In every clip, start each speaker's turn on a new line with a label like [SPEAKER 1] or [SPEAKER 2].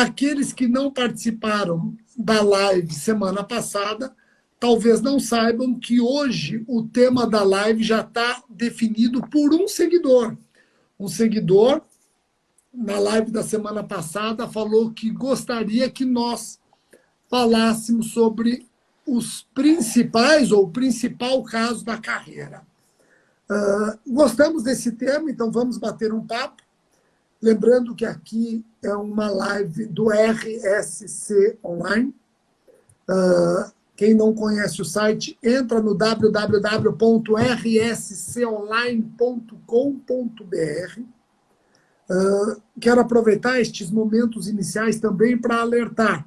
[SPEAKER 1] Aqueles que não participaram da live semana passada, talvez não saibam que hoje o tema da live já está definido por um seguidor. Um seguidor, na live da semana passada, falou que gostaria que nós falássemos sobre os principais ou o principal caso da carreira. Gostamos desse tema, então vamos bater um papo. Lembrando que aqui é uma live do RSC Online. Quem não conhece o site, entra no www.rsconline.com.br. Quero aproveitar estes momentos iniciais também para alertar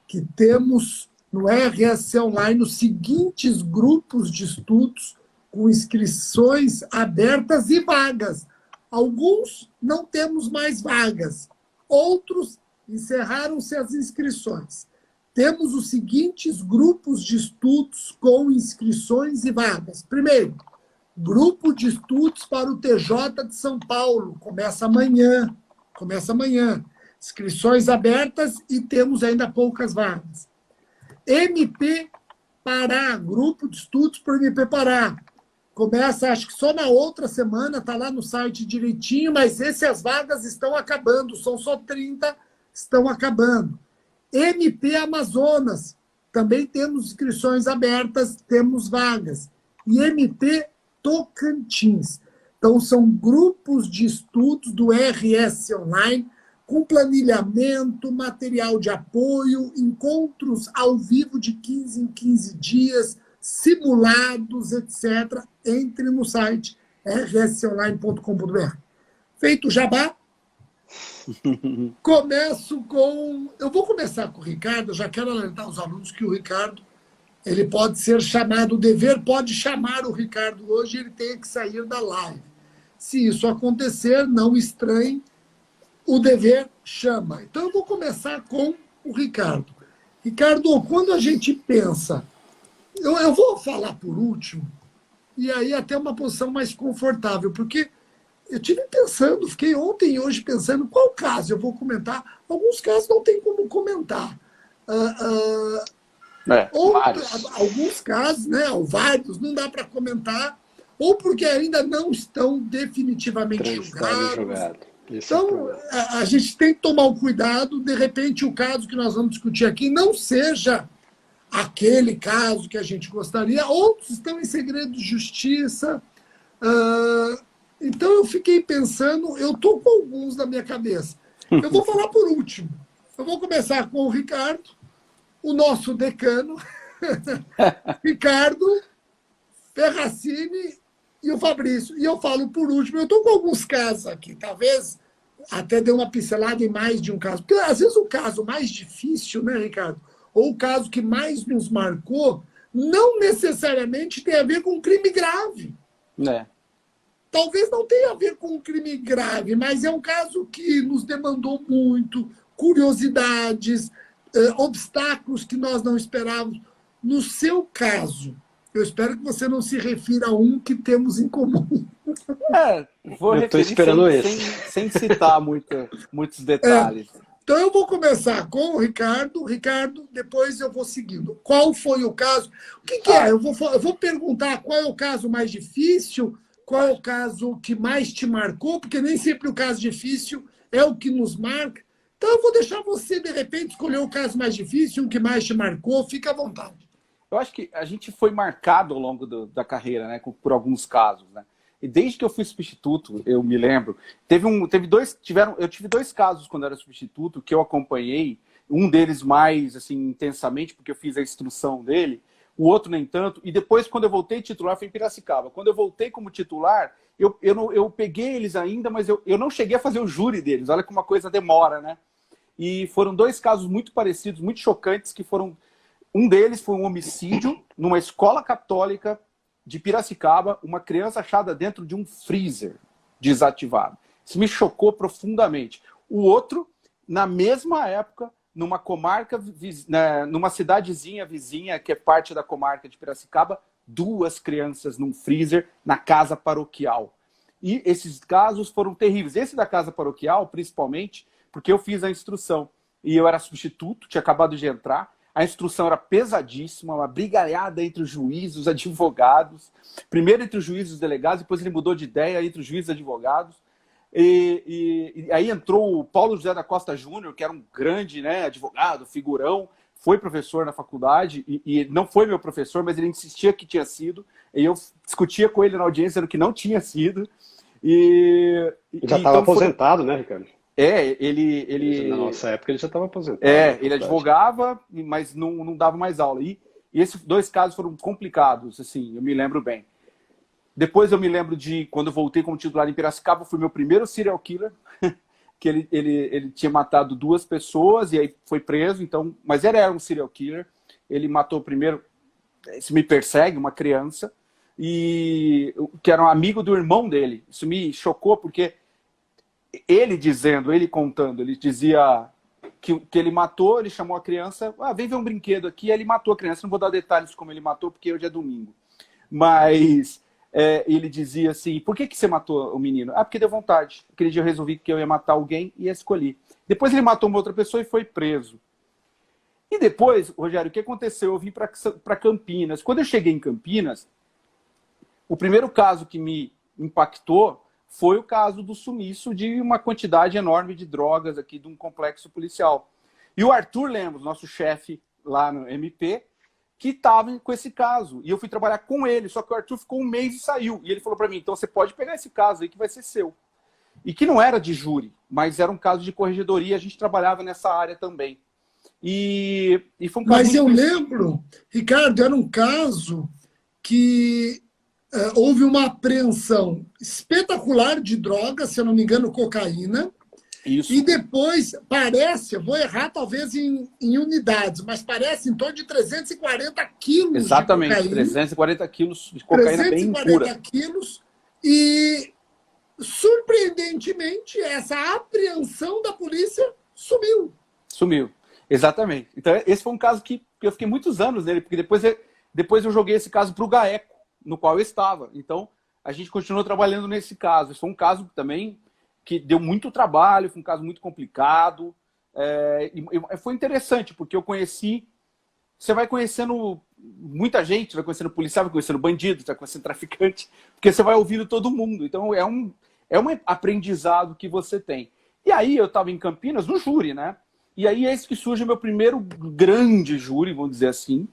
[SPEAKER 1] que temos no RSC Online os seguintes grupos de estudos com inscrições abertas e vagas. Alguns não temos mais vagas, outros encerraram-se as inscrições. Temos os seguintes grupos de estudos com inscrições e vagas. Primeiro, grupo de estudos para o TJ de São Paulo. Começa amanhã. Inscrições abertas e temos ainda poucas vagas. MP Pará, grupo de estudos para o MP Pará. Começa, acho que só na outra semana, está lá no site direitinho, mas essas vagas estão acabando, são só 30, estão acabando. MP Amazonas, também temos inscrições abertas, temos vagas. E MP Tocantins. Então, são grupos de estudos do RS Online, com planilhamento, material de apoio, encontros ao vivo de 15 em 15 dias, simulados, etc. Entre no site rsonline.com.br. Feito o jabá, começo com... Eu vou começar com o Ricardo, eu já quero alertar os alunos que o Ricardo ele pode ser chamado, o dever pode chamar o Ricardo hoje, ele tem que sair da live. Se isso acontecer, não estranhe, o dever chama. Então, eu vou começar com o Ricardo. Ricardo, quando a gente pensa... Eu vou falar por último, e aí até uma posição mais confortável, porque eu tive pensando, fiquei ontem e hoje pensando qual caso eu vou comentar. Alguns casos não tem como comentar. Alguns casos, né, ou vários, não dá para comentar, ou porque ainda não estão definitivamente julgados. Então, a gente tem que tomar o cuidado, de repente, o caso que nós vamos discutir aqui não seja aquele caso que a gente gostaria, outros estão em segredo de justiça. Então, eu fiquei pensando, eu estou com alguns na minha cabeça. Eu vou falar por último. Eu vou começar com o Ricardo, o nosso decano, Ricardo, Ferracini e o Fabrício. E eu falo por último, eu estou com alguns casos aqui, talvez até dê uma pincelada em mais de um caso. Porque, às vezes, o caso mais difícil, né, Ricardo? Ou o caso que mais nos marcou, não necessariamente tem a ver com um crime grave. Talvez não tenha a ver com um crime grave, mas é um caso que nos demandou muito, curiosidades, obstáculos que nós não esperávamos. No seu caso, eu espero que você não se refira a um que temos em comum.
[SPEAKER 2] Vou referir
[SPEAKER 3] esperando
[SPEAKER 2] sem citar muitos detalhes.
[SPEAKER 1] Então, eu vou começar com o Ricardo. Ricardo, depois eu vou seguindo. Qual foi o caso? O que é? Eu vou perguntar qual é o caso mais difícil, qual é o caso que mais te marcou, porque nem sempre o caso difícil é o que nos marca. Então, eu vou deixar você, de repente, escolher o caso mais difícil, o que mais te marcou. Fica à vontade.
[SPEAKER 2] Eu acho que a gente foi marcado ao longo da carreira, né, por alguns casos, né? E desde que eu fui substituto, eu me lembro, eu tive dois casos quando eu era substituto que eu acompanhei, um deles mais assim intensamente, porque eu fiz a instrução dele, o outro nem tanto, e depois quando eu voltei titular foi em Piracicaba. Quando eu voltei como titular, eu peguei eles ainda, mas eu não cheguei a fazer o júri deles, olha como uma coisa demora, né? E foram dois casos muito parecidos, muito chocantes, que foram... Um deles foi um homicídio numa escola católica de Piracicaba, uma criança achada dentro de um freezer desativado. Isso me chocou profundamente. O outro, na mesma época, numa comarca, numa cidadezinha vizinha, que é parte da comarca de Piracicaba, 2 crianças num freezer na casa paroquial. E esses casos foram terríveis. Esse da casa paroquial, principalmente, porque eu fiz a instrução. e eu era substituto, tinha acabado de entrar. A instrução era pesadíssima, uma brigalhada entre os juízes, os advogados. Primeiro entre os juízes e os delegados, depois ele mudou de ideia entre os juízes e advogados. E aí entrou o Paulo José da Costa Júnior, que era um grande, né, advogado, figurão, foi professor na faculdade, e não foi meu professor, mas ele insistia que tinha sido, e eu discutia com ele na audiência no que não tinha sido.
[SPEAKER 3] Ele já estava
[SPEAKER 2] então
[SPEAKER 3] aposentado, né, Ricardo?
[SPEAKER 2] Na
[SPEAKER 3] nossa época ele já estava aposentado.
[SPEAKER 2] Ele advogava, mas não dava mais aula. E esses 2 casos foram complicados, assim, eu me lembro bem. Depois eu me lembro de, quando eu voltei como titular em Piracicaba, foi meu primeiro serial killer, que ele tinha matado 2 pessoas e aí foi preso, então, mas ele era um serial killer. Ele matou primeiro, isso me persegue, uma criança, e que era um amigo do irmão dele. Isso me chocou, porque ele contando, ele dizia que ele matou, ele chamou a criança, vem ver um brinquedo aqui, e ele matou a criança. Não vou dar detalhes de como ele matou, porque hoje é domingo. Mas ele dizia assim, por que você matou o menino? Porque deu vontade. Aquele dia eu resolvi que eu ia matar alguém e escolhi. Depois ele matou uma outra pessoa e foi preso. E depois, Rogério, o que aconteceu? Eu vim para Campinas. Quando eu cheguei em Campinas, o primeiro caso que me impactou foi o caso do sumiço de uma quantidade enorme de drogas aqui de um complexo policial. E o Arthur Lemos, nosso chefe lá no MP, que estava com esse caso. E eu fui trabalhar com ele, só que o Arthur ficou 1 mês e saiu. E ele falou para mim, então você pode pegar esse caso aí que vai ser seu. E que não era de júri, mas era um caso de corregedoria, a gente trabalhava nessa área também. E foi um caso
[SPEAKER 1] Mas eu lembro, Ricardo, era um caso que houve uma apreensão espetacular de drogas, se eu não me engano, cocaína.
[SPEAKER 2] Isso.
[SPEAKER 1] E depois, parece, eu vou errar talvez em unidades, mas parece em torno de 340 quilos.
[SPEAKER 2] Exatamente,
[SPEAKER 1] de cocaína.
[SPEAKER 2] 340 quilos de cocaína bem impura.
[SPEAKER 1] 340 quilos. E, surpreendentemente, essa apreensão da polícia sumiu.
[SPEAKER 2] Sumiu, exatamente. Então, esse foi um caso que eu fiquei muitos anos nele, porque depois eu joguei esse caso para o GAECO, no qual eu estava. Então, a gente continuou trabalhando nesse caso. Esse foi um caso também que deu muito trabalho, foi um caso muito complicado. E foi interessante, porque eu conheci... Você vai conhecendo muita gente, vai conhecendo policial, vai conhecendo bandido, vai conhecendo traficante, porque você vai ouvindo todo mundo. Então, é um aprendizado que você tem. E aí, eu estava em Campinas, no júri, né? E aí, é esse que surge o meu primeiro grande júri, vamos dizer assim.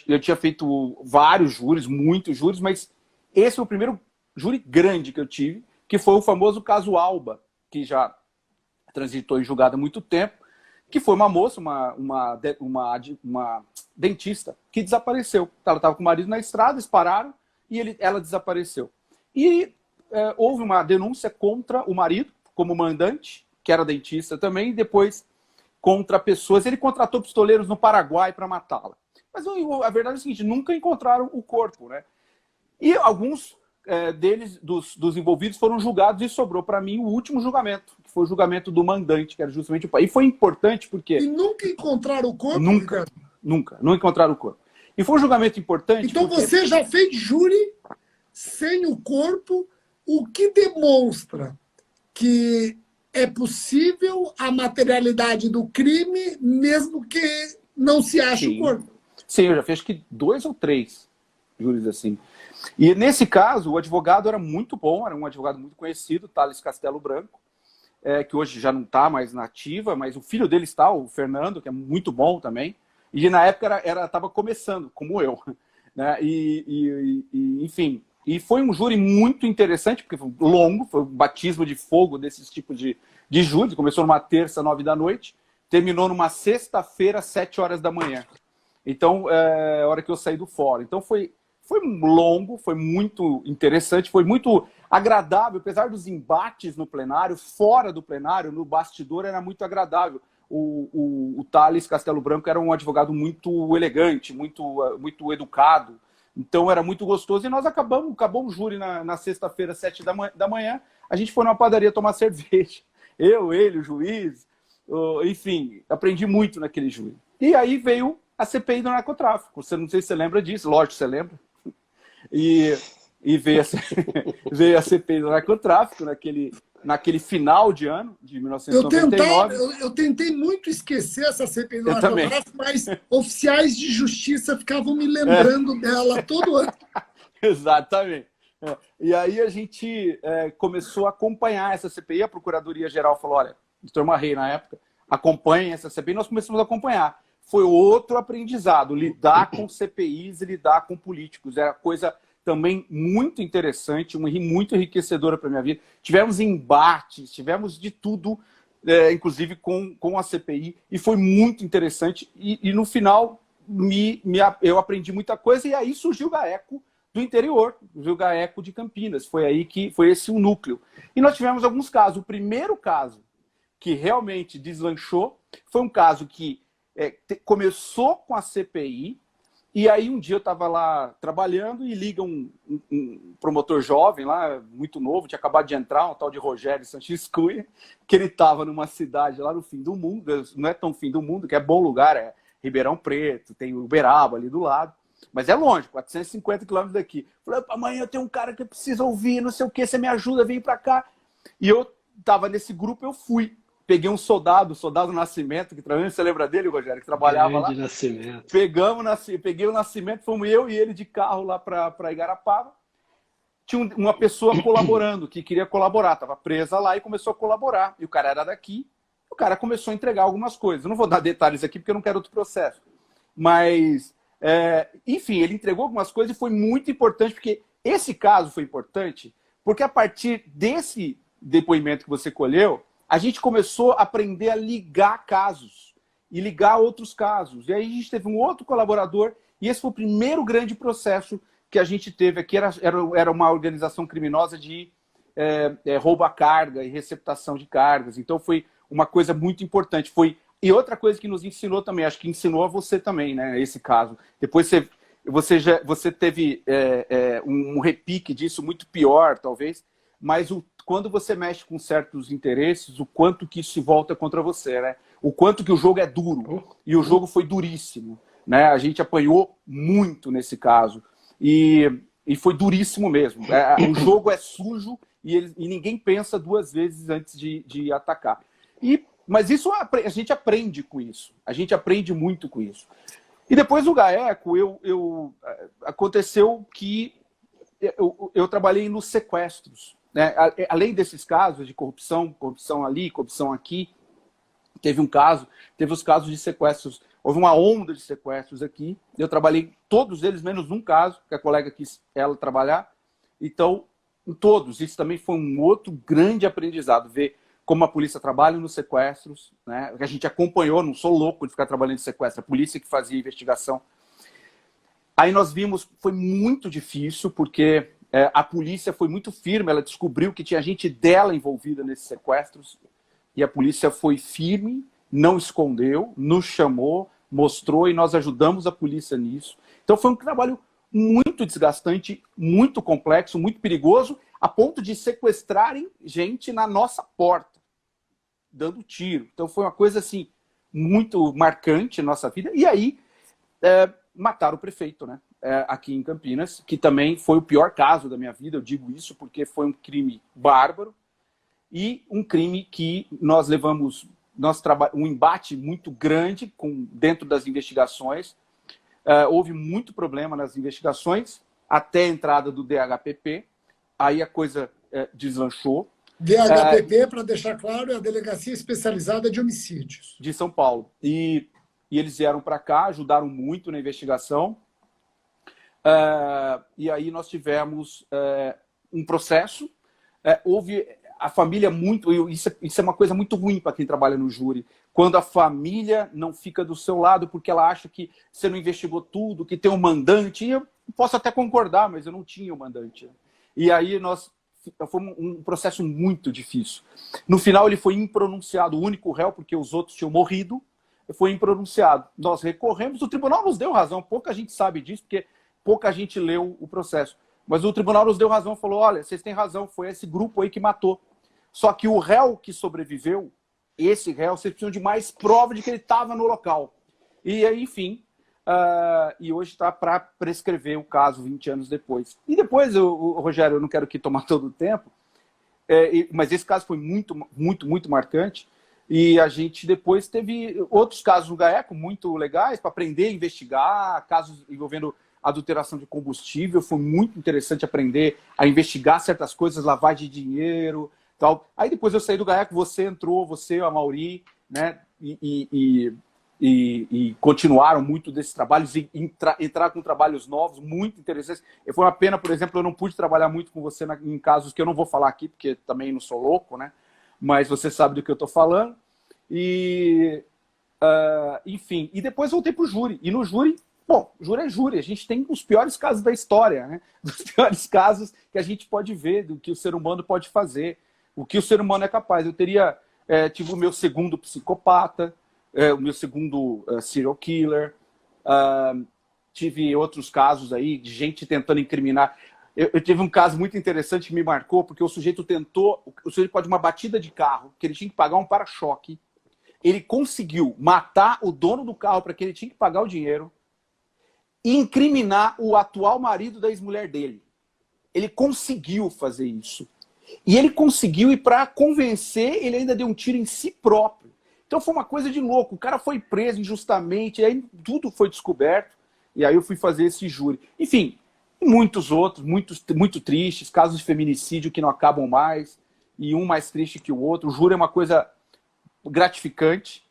[SPEAKER 2] Eu tinha feito vários júris, muitos júris, mas esse foi o primeiro júri grande que eu tive, que foi o famoso caso Alba, que já transitou em julgado há muito tempo, que foi uma moça, uma dentista, que desapareceu. Ela estava com o marido na estrada, eles pararam e ela desapareceu. E houve uma denúncia contra o marido, como mandante, que era dentista também, e depois contra pessoas. Ele contratou pistoleiros no Paraguai para matá-la. Mas a verdade é o seguinte, nunca encontraram o corpo, né? E alguns deles, dos envolvidos, foram julgados e sobrou para mim o último julgamento, que foi o julgamento do mandante, que era justamente o pai. E foi importante porque...
[SPEAKER 1] E nunca encontraram o corpo?
[SPEAKER 2] Nunca, não encontraram o corpo. E foi um julgamento importante
[SPEAKER 1] então
[SPEAKER 2] porque...
[SPEAKER 1] você já fez júri sem o corpo, o que demonstra que é possível a materialidade do crime, mesmo que não se ache o corpo.
[SPEAKER 2] Sim, eu já fiz acho que 2 ou 3 júris assim. E nesse caso, o advogado era muito bom, era um advogado muito conhecido, Thales Castelo Branco, que hoje já não está mais na ativa, mas o filho dele está, o Fernando, que é muito bom também. E na época estava começando, como eu. Né? Enfim, e foi um júri muito interessante, porque foi longo, foi um batismo de fogo desses tipos de júri. Começou numa terça, 9 da noite, terminou numa sexta-feira, 7 horas da manhã. Então, a hora que eu saí do fórum. Então, foi longo, foi muito interessante, foi muito agradável, apesar dos embates no plenário, fora do plenário, no bastidor, era muito agradável. O Thales Castelo Branco era um advogado muito elegante, muito educado, então era muito gostoso. E nós acabou o júri na sexta-feira, 7 da manhã, a gente foi numa padaria tomar cerveja. Ele, o juiz, enfim, aprendi muito naquele júri. E aí veio a CPI do narcotráfico. Não sei se você lembra disso, lógico que você lembra. E e veio veio a CPI do narcotráfico naquele final de ano de 1999.
[SPEAKER 1] Eu tentei muito esquecer essa CPI do
[SPEAKER 2] Eu também.
[SPEAKER 1] narcotráfico, mas oficiais de justiça ficavam me lembrando dela todo ano.
[SPEAKER 2] Exatamente. E aí a gente começou a acompanhar essa CPI, a Procuradoria-Geral falou, olha, doutor Marrei, na época, acompanhem essa CPI, nós começamos a acompanhar. Foi outro aprendizado, lidar com CPIs e lidar com políticos. Era coisa também muito interessante, muito enriquecedora para a minha vida. Tivemos embates, tivemos de tudo, inclusive com a CPI, e foi muito interessante. E no final, eu aprendi muita coisa, e aí surgiu o GAECO do interior, o GAECO de Campinas. Foi aí que foi esse o núcleo. E nós tivemos alguns casos. O primeiro caso que realmente deslanchou foi um caso que começou com a CPI, e aí um dia eu estava lá trabalhando e liga um promotor jovem lá, muito novo, tinha acabado de entrar, um tal de Rogério Sanches Cunha, que ele estava numa cidade lá no fim do mundo, não é tão fim do mundo, que é bom lugar, é Ribeirão Preto, tem Uberaba ali do lado, mas é longe, 450 quilômetros daqui. Falei, amanhã eu tenho um cara que precisa ouvir, não sei o que, você me ajuda, vem para cá. E eu estava nesse grupo, eu fui. Peguei um soldado Nascimento, que também você lembra dele, Rogério, que trabalhava lá.
[SPEAKER 3] Nascimento.
[SPEAKER 2] Peguei o Nascimento, fomos eu e ele de carro lá para Igarapava. Tinha uma pessoa colaborando, que queria colaborar, estava presa lá e começou a colaborar. E o cara era daqui, o cara começou a entregar algumas coisas. Eu não vou dar detalhes aqui porque eu não quero outro processo. Mas, enfim, ele entregou algumas coisas e foi muito importante, porque esse caso foi importante, porque a partir desse depoimento que você colheu, a gente começou a aprender a ligar casos e ligar outros casos. E aí a gente teve um outro colaborador, e esse foi o primeiro grande processo que a gente teve aqui. Era uma organização criminosa de roubo à carga e receptação de cargas. Então foi uma coisa muito importante. E outra coisa que nos ensinou também, acho que ensinou a você também, né, esse caso. Depois você teve um repique disso muito pior, talvez, mas quando você mexe com certos interesses, o quanto que isso se volta contra você, né? O quanto que o jogo é duro. E o jogo foi duríssimo, né? A gente apanhou muito nesse caso. E foi duríssimo mesmo. O jogo é sujo e ninguém pensa duas vezes antes de atacar. Mas isso a gente aprende com isso. A gente aprende muito com isso. E depois do GAECO, aconteceu que eu trabalhei nos sequestros. Né? Além desses casos de corrupção ali, corrupção aqui, teve os casos de sequestros, houve uma onda de sequestros aqui, eu trabalhei todos eles, menos um caso, que a colega quis ela trabalhar, então, em todos, isso também foi um outro grande aprendizado, ver como a polícia trabalha nos sequestros, né? A gente acompanhou, não sou louco de ficar trabalhando em sequestro, a polícia que fazia a investigação. Aí nós vimos, foi muito difícil, porque a polícia foi muito firme, ela descobriu que tinha gente dela envolvida nesses sequestros, e a polícia foi firme, não escondeu, nos chamou, mostrou, e nós ajudamos a polícia nisso. Então foi um trabalho muito desgastante, muito complexo, muito perigoso, a ponto de sequestrarem gente na nossa porta, dando tiro. Então foi uma coisa assim, muito marcante na nossa vida. E aí, mataram o prefeito, né? Aqui em Campinas, que também foi o pior caso da minha vida, eu digo isso porque foi um crime bárbaro e um crime que nós levamos um embate muito grande dentro das investigações. Houve muito problema nas investigações até a entrada do DHPP, aí a coisa deslanchou.
[SPEAKER 1] DHPP, para deixar claro, é a Delegacia Especializada de Homicídios.
[SPEAKER 2] De São Paulo. E eles vieram para cá, ajudaram muito na investigação. E aí nós tivemos um processo, houve a família muito... Isso é uma coisa muito ruim para quem trabalha no júri, quando a família não fica do seu lado porque ela acha que você não investigou tudo, que tem um mandante, e eu posso até concordar, mas eu não tinha o mandante. E aí foi um processo muito difícil. No final ele foi impronunciado, o único réu, porque os outros tinham morrido, foi impronunciado. Nós recorremos, o tribunal nos deu razão, pouca gente sabe disso, porque pouca gente leu o processo. Mas o tribunal nos deu razão, falou, olha, vocês têm razão, foi esse grupo aí que matou. Só que o réu que sobreviveu, esse réu, vocês precisam de mais prova de que ele estava no local. E aí, enfim, e hoje está para prescrever o caso 20 anos depois. E depois, Rogério, eu não quero aqui tomar todo o tempo, mas esse caso foi muito, muito, muito marcante. E a gente depois teve outros casos no GAECO muito legais para aprender a investigar, casos envolvendo adulteração de combustível. Foi muito interessante aprender a investigar certas coisas, lavagem de dinheiro, tal. Aí depois eu saí do GAECO, você entrou, você, a Mauri, né? E continuaram muito desses trabalhos e entrar com trabalhos novos, muito interessantes. Foi uma pena, por exemplo, eu não pude trabalhar muito com você em casos que eu não vou falar aqui, porque também não sou louco, né? Mas você sabe do que eu estou falando. Enfim, e depois voltei para o júri. E no júri, bom, júri é júri. A gente tem os piores casos da história, né? Os piores casos que a gente pode ver do que o ser humano pode fazer, o que o ser humano é capaz. Eu tive o meu segundo psicopata, o meu segundo serial killer, tive outros casos aí de gente tentando incriminar. Eu tive um caso muito interessante que me marcou, porque o sujeito pode uma batida de carro, que ele tinha que pagar um para-choque, ele conseguiu matar o dono do carro para que ele tinha que pagar o dinheiro e incriminar o atual marido da ex-mulher dele. Ele conseguiu fazer isso. E ele conseguiu, e para convencer, ele ainda deu um tiro em si próprio. Então foi uma coisa de louco. O cara foi preso injustamente, e aí tudo foi descoberto, e aí eu fui fazer esse júri. Enfim, e muitos outros, muito tristes, casos de feminicídio que não acabam mais, e um mais triste que o outro. O júri é uma coisa gratificante,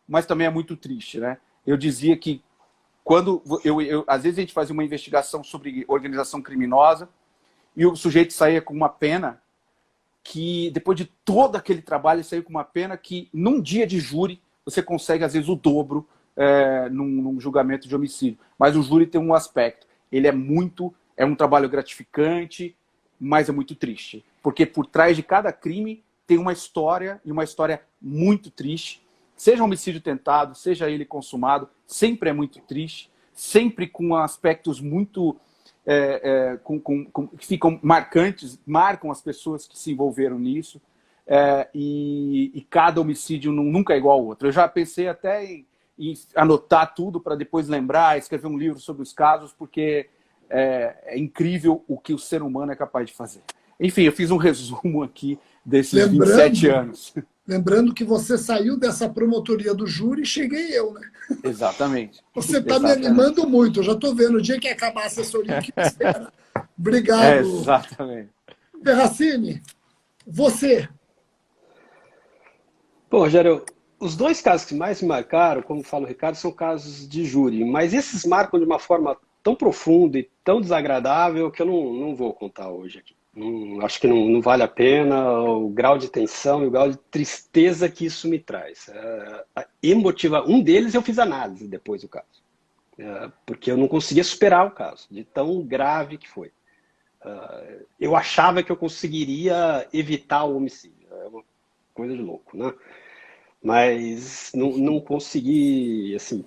[SPEAKER 2] mas também é muito triste, né? Eu dizia que quando às vezes a gente fazia uma investigação sobre organização criminosa e o sujeito saía com uma pena que, depois de todo aquele trabalho, saiu com uma pena que, num dia de júri, você consegue, às vezes, o dobro num julgamento de homicídio. Mas o júri tem um aspecto. Ele é um trabalho gratificante, mas é muito triste. Porque por trás de cada crime tem uma história, e uma história muito triste. Seja um homicídio tentado, seja ele consumado, sempre é muito triste, sempre com aspectos muito... que ficam marcantes, marcam as pessoas que se envolveram nisso, e cada homicídio nunca é igual ao outro. Eu já pensei até em anotar tudo para depois lembrar, escrever um livro sobre os casos, porque é incrível o que o ser humano é capaz de fazer. Enfim, eu fiz um resumo aqui desses 27 anos.
[SPEAKER 1] Lembrando que você saiu dessa promotoria do júri e cheguei eu, né?
[SPEAKER 2] Exatamente.
[SPEAKER 1] Você está me animando muito, eu já estou vendo o dia que acabar a assessoria que espera. Obrigado.
[SPEAKER 2] Exatamente.
[SPEAKER 1] Verracini, você.
[SPEAKER 3] Bom, Rogério, os dois casos que mais me marcaram, como fala o Ricardo, são casos de júri, mas esses marcam de uma forma tão profunda e tão desagradável que eu não vou contar hoje aqui. Acho que não vale a pena o grau de tensão e o grau de tristeza que isso me traz. Um deles eu fiz análise depois do caso, porque eu não conseguia superar o caso, de tão grave que foi. Eu achava que eu conseguiria evitar o homicídio, é uma coisa de louco, né? Mas não consegui, assim...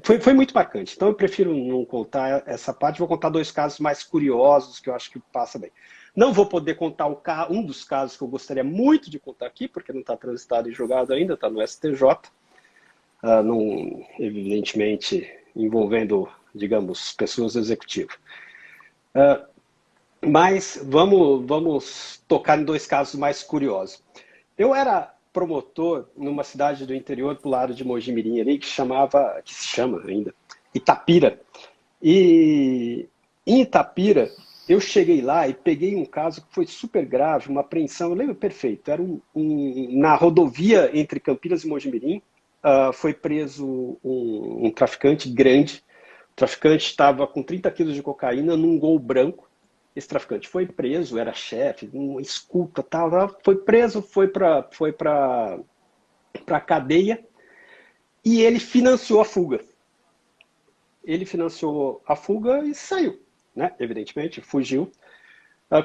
[SPEAKER 3] Foi muito marcante, então eu prefiro não contar essa parte, vou contar dois casos mais curiosos que eu acho que passa bem. Não vou poder contar um dos casos que eu gostaria muito de contar aqui, porque não está transitado e julgado ainda, está no STJ, evidentemente envolvendo, digamos, pessoas do executivo. Mas vamos tocar em dois casos mais curiosos. Eu era promotor numa cidade do interior, do lado de Mojimirim, ali, que se chama ainda Itapira. E em Itapira, eu cheguei lá e peguei um caso que foi super grave, uma apreensão, eu lembro perfeito, era na rodovia entre Campinas e Mojimirim, foi preso um traficante grande, o traficante estava com 30 quilos de cocaína num Gol branco, esse traficante foi preso, era chefe, uma escuta, tal, foi preso, foi para a cadeia e ele financiou a fuga. Ele financiou a fuga e saiu, né? Evidentemente, fugiu.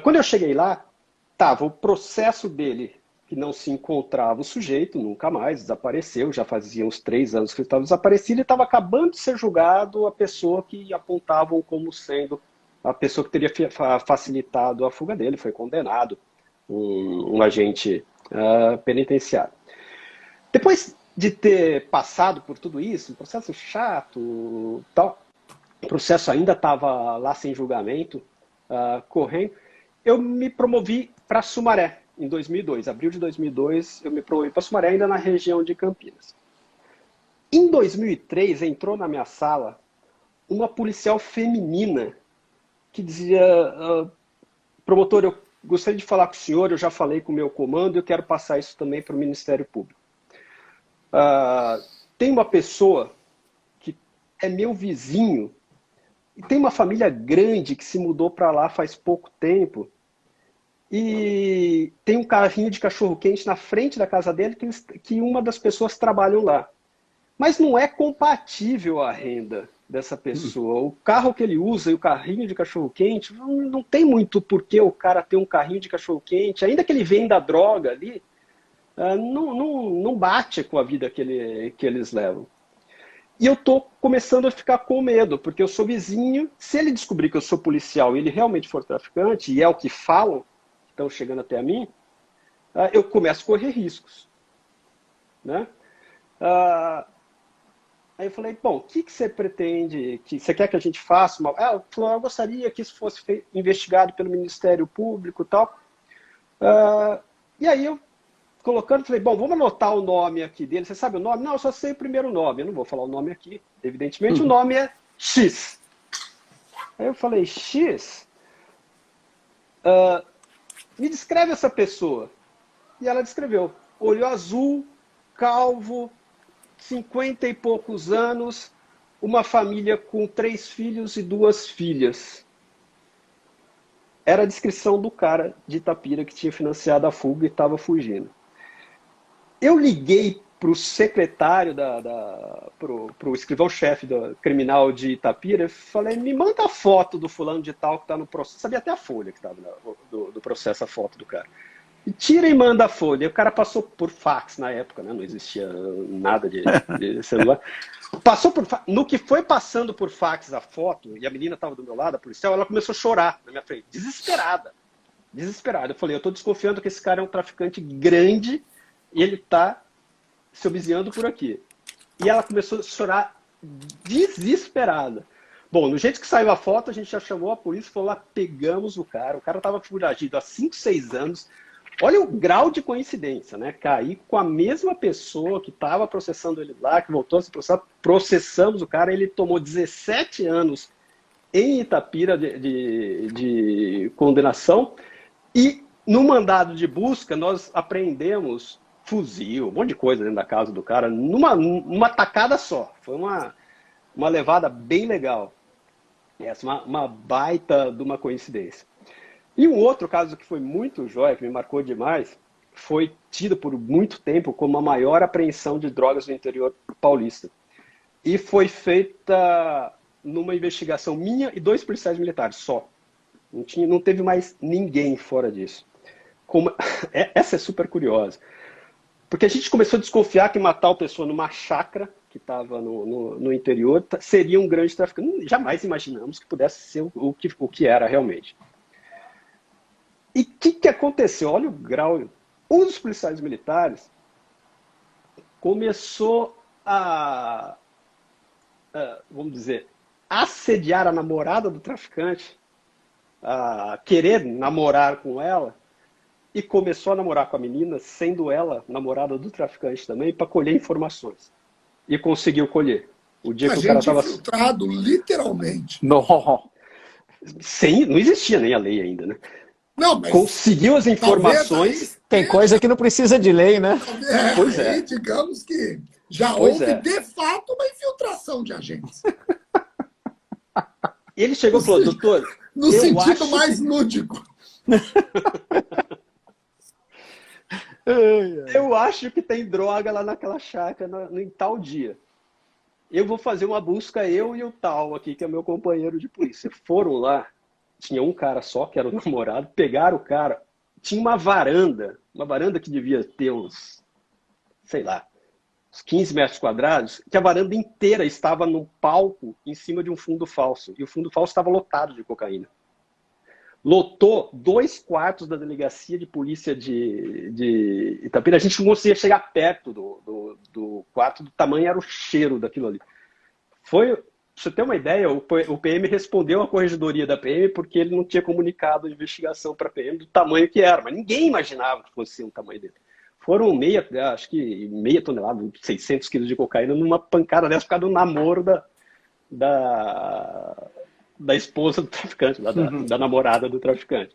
[SPEAKER 3] Quando eu cheguei lá, estava o processo dele, que não se encontrava o sujeito, nunca mais, desapareceu, já fazia uns 3 anos que ele estava desaparecido, e estava acabando de ser julgado a pessoa que apontavam como sendo a pessoa que teria facilitado a fuga dele, foi condenado, um agente penitenciário. Depois de ter passado por tudo isso, um processo chato, tal, o processo ainda estava lá sem julgamento, correndo, eu me promovi para Sumaré, em 2002. Abril de 2002, eu me promovi para Sumaré, ainda na região de Campinas. Em 2003, entrou na minha sala uma policial feminina que dizia, promotor, eu gostaria de falar com o senhor, eu já falei com o meu comando, eu quero passar isso também para o Ministério Público. Tem uma pessoa que é meu vizinho, e tem uma família grande que se mudou para lá faz pouco tempo, e tem um carrinho de cachorro-quente na frente da casa dele que uma das pessoas trabalham lá. Mas não é compatível a renda dessa pessoa. O carro que ele usa e o carrinho de cachorro-quente, não tem muito porquê o cara ter um carrinho de cachorro-quente, ainda que ele venda droga ali, não bate com a vida que eles levam. E eu estou começando a ficar com medo, porque eu sou vizinho, se ele descobrir que eu sou policial e ele realmente for traficante, e é o que falam, que estão chegando até a mim, eu começo a correr riscos. Né? Aí eu falei, bom, o que você pretende, que você quer que a gente faça? Eu gostaria que isso fosse investigado pelo Ministério Público e tal. E aí eu, colocando, falei, bom, vamos anotar o nome aqui dele. Você sabe o nome? Não, eu só sei o primeiro nome. Eu não vou falar o nome aqui, evidentemente. O nome é X. Aí eu falei, X? Me descreve essa pessoa. E ela descreveu. Olho azul, calvo, 50 e poucos anos, uma família com 3 filhos e 2 filhas. Era a descrição do cara de Itapira que tinha financiado a fuga e estava fugindo. Eu liguei para o secretário, para o escrivão-chefe do criminal de Itapira e falei, me manda a foto do fulano de tal que está no processo. Sabia até a folha que estava do processo, a foto do cara. E tira e manda a folha. E o cara passou por fax na época, né? Não existia nada de celular. Passou por fax. No que foi passando por fax a foto, e a menina estava do meu lado, a policial, ela começou a chorar na minha frente, desesperada. Desesperada. Eu falei, eu estou desconfiando que esse cara é um traficante grande e ele está se obsiando por aqui. E ela começou a chorar desesperada. Bom, no jeito que saiu a foto, a gente já chamou a polícia e falou lá, pegamos o cara. O cara estava foragido há 5, 6 anos. Olha o grau de coincidência, né? Cair com a mesma pessoa que estava processando ele lá, que voltou a se processar, processamos o cara, ele tomou 17 anos em Itapira de condenação e no mandado de busca nós apreendemos fuzil, um monte de coisa dentro da casa do cara, numa tacada só. Foi uma levada bem legal. Essa, uma baita de uma coincidência. E um outro caso que foi muito jóia, que me marcou demais, foi tido por muito tempo como a maior apreensão de drogas no interior paulista. E foi feita numa investigação minha e 2 policiais militares só. Não teve mais ninguém fora disso. Essa é super curiosa. Porque a gente começou a desconfiar que matar uma pessoa numa chácara, que estava no interior, seria um grande traficante. Jamais imaginamos que pudesse ser o que era realmente. E o que aconteceu? Olha o grau. Um dos policiais militares começou vamos dizer, assediar a namorada do traficante, a querer namorar com ela, e começou a namorar com a menina, sendo ela namorada do traficante também, para colher informações. E conseguiu colher. O dia que o cara estava
[SPEAKER 1] infiltrado, literalmente.
[SPEAKER 2] Não.
[SPEAKER 3] Não existia nem a lei ainda, né?
[SPEAKER 1] Não, mas
[SPEAKER 3] conseguiu as informações.
[SPEAKER 4] Tem coisa que não precisa de lei, né?
[SPEAKER 3] Pois é.
[SPEAKER 1] Digamos que já houve, de fato, uma infiltração de agentes.
[SPEAKER 3] E ele chegou e falou, doutor...
[SPEAKER 1] No sentido mais lúdico.
[SPEAKER 3] Eu acho que tem droga lá naquela chácara em tal dia. Eu vou fazer uma busca, eu e o tal aqui, que é meu companheiro de polícia. Foram lá, tinha um cara só, que era o namorado, pegaram o cara, tinha uma varanda que devia ter uns, sei lá, uns 15 metros quadrados, que a varanda inteira estava no palco em cima de um fundo falso. E o fundo falso estava lotado de cocaína. Lotou 2 quartos da delegacia de polícia de Itapira. A gente não conseguia chegar perto do quarto, do tamanho era o cheiro daquilo ali. Foi você ter uma ideia, o PM respondeu à corregedoria da PM porque ele não tinha comunicado a investigação para a PM do tamanho que era, mas ninguém imaginava que fosse um tamanho dele. Foram acho que meia tonelada, 600 quilos de cocaína numa pancada dessa por causa do namoro da esposa do traficante, da namorada do traficante.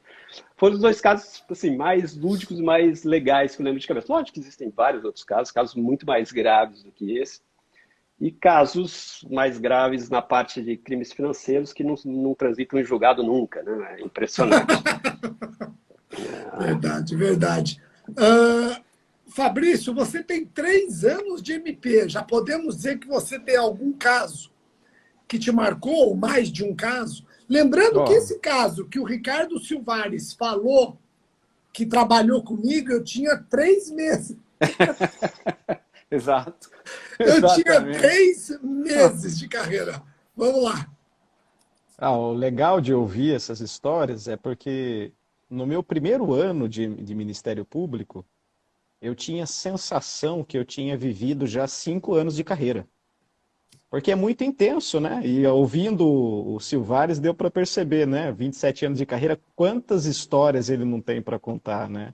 [SPEAKER 3] Foram os dois casos assim, mais lúdicos, mais legais que eu lembro de cabeça. Lógico que existem vários outros casos muito mais graves do que esse, e casos mais graves na parte de crimes financeiros que não transitam em julgado nunca, né? É impressionante.
[SPEAKER 1] Verdade, verdade. Fabrício, você tem 3 anos de MP. Já podemos dizer que você tem algum caso que te marcou, ou mais de um caso? Lembrando que esse caso que o Ricardo Silvares falou, que trabalhou comigo, eu tinha 3 meses.
[SPEAKER 2] Exato.
[SPEAKER 1] Eu tinha 3 meses de carreira. Vamos lá.
[SPEAKER 4] O legal de ouvir essas histórias é porque no meu primeiro ano de Ministério Público, eu tinha a sensação que eu tinha vivido já 5 anos de carreira. Porque é muito intenso, né? E ouvindo o Silvares deu para perceber, né? 27 anos de carreira, quantas histórias ele não tem para contar, né?